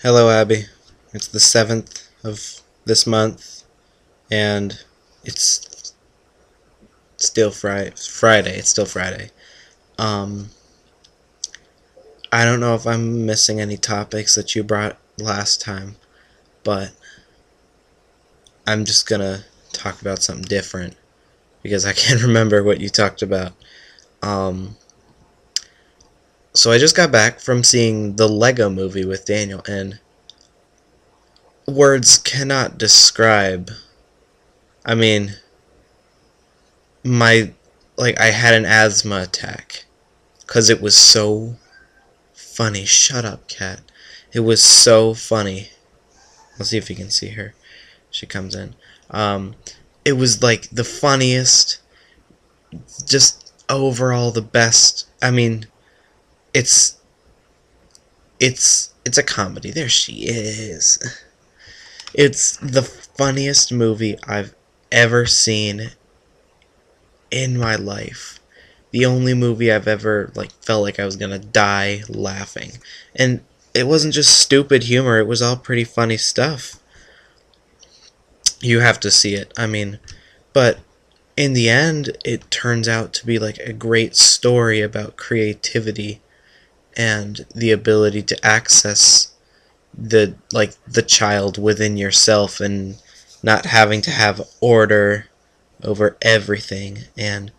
Hello, Abby. It's the 7th of this month, and it's still Friday. It's still Friday. Um, I don't know if I'm missing any topics that you brought last time, but I'm just gonna talk about something different because I can't remember what you talked about. Um, so I just got back from seeing the Lego movie with Daniel, and words cannot describe. I mean, my I had an asthma attack because it was so funny. Shut up, cat. It was so funny. Let's see if you can see her. She comes in. Um, it was like the funniest, just overall the best. I mean, it's it's a comedy. There she is. It's the funniest movie I've ever seen in my life. The only movie I've ever felt like I was gonna die laughing. And it wasn't just stupid humor, it was all pretty funny stuff. You have to see it. I mean, but in the end it turns out to be like a great story about creativity and the ability to access the child within yourself and not having to have order over everything. And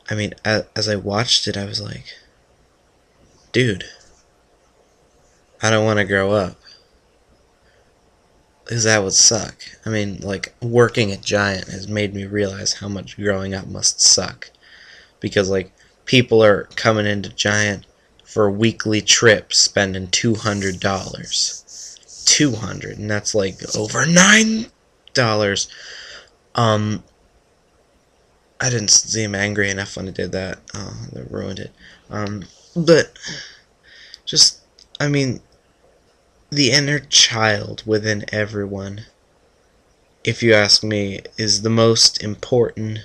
I mean, as I watched it, I was like, dude, I don't want to grow up. Because that would suck. I mean, working at Giant has made me realize how much growing up must suck. Because, people are coming into Giant for weekly trips spending $200. 200 and that's over $9. Um, I didn't seem angry enough when I did that. Oh, that ruined it. But, just, I mean, the inner child within everyone, if you ask me, is the most important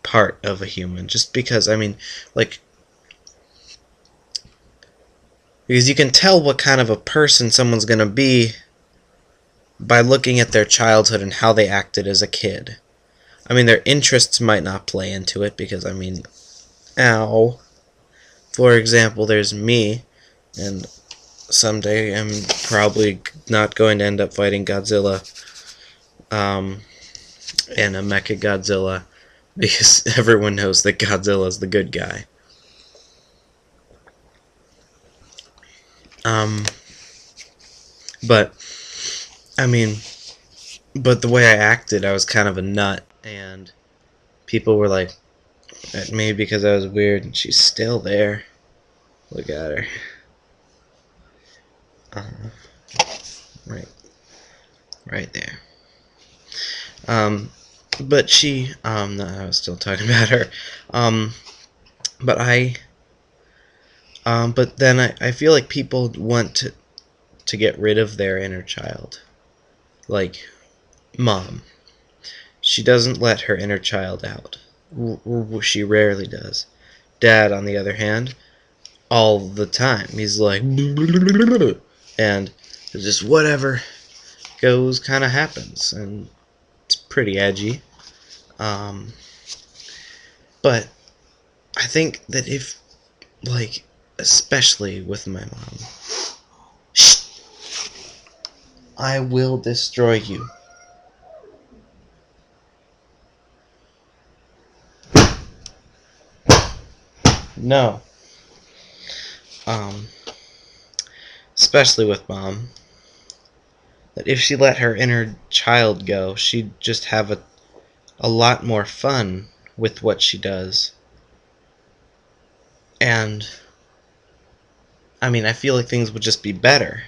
part of a human. Just because, I mean, because you can tell what kind of a person someone's gonna be by looking at their childhood and how they acted as a kid. I mean, their interests might not play into it because, I mean, ow. For example, there's me, and someday I'm probably not going to end up fighting Godzilla, and a Mecha Godzilla, because everyone knows that Godzilla's the good guy. Um, but, I mean, but the way I acted, I was kind of a nut, and people were like, at me because I was weird, and she's still there. Look at her. Right, right there. Um, but no, I was still talking about her. Um, but but then I feel like people want to get rid of their inner child. Like, Mom. She doesn't let her inner child out. She rarely does. Dad, on the other hand, all the time. He's like, and just whatever goes kind of happens, and it's pretty edgy. Um, but I think that if, especially with my mom, I will destroy you. No. Um, especially with Mom, that if she let her inner child go, she'd just have a lot more fun with what she does. And, I mean, I feel like things would just be better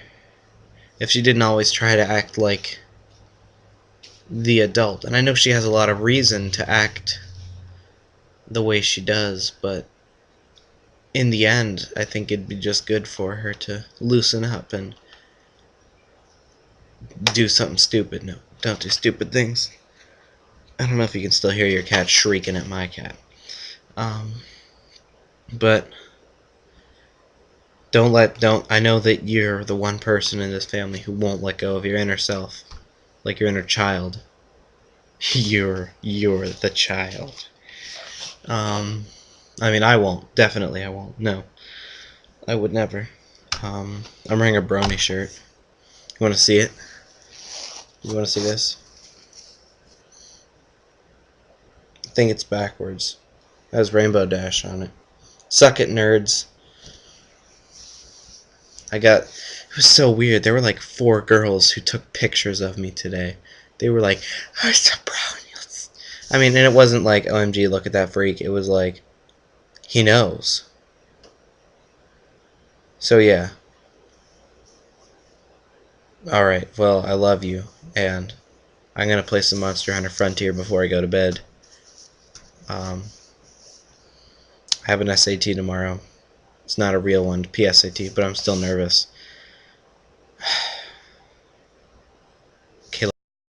if she didn't always try to act like the adult. And I know she has a lot of reason to act the way she does, but in the end, I think it'd be just good for her to loosen up and do something stupid. No, don't do stupid things. I don't know if you can still hear your cat shrieking at my cat. Um, but don't I know that you're the one person in this family who won't let go of your inner self, like your inner child. You're the child. Um, I mean, I won't. Definitely, I won't. No, I would never. I'm wearing a brony shirt. You want to see it? You want to see this? I think it's backwards. It has Rainbow Dash on it. Suck it, nerds. It was so weird. There were like 4 girls who took pictures of me today. They were like, "I'm so proud." I mean, and it wasn't like, "OMG, look at that freak." It was like, he knows. So yeah. All right. Well, I love you, and I'm gonna play some Monster Hunter Frontier before I go to bed. Um, I have an SAT tomorrow. It's not a real one, PSAT, but I'm still nervous.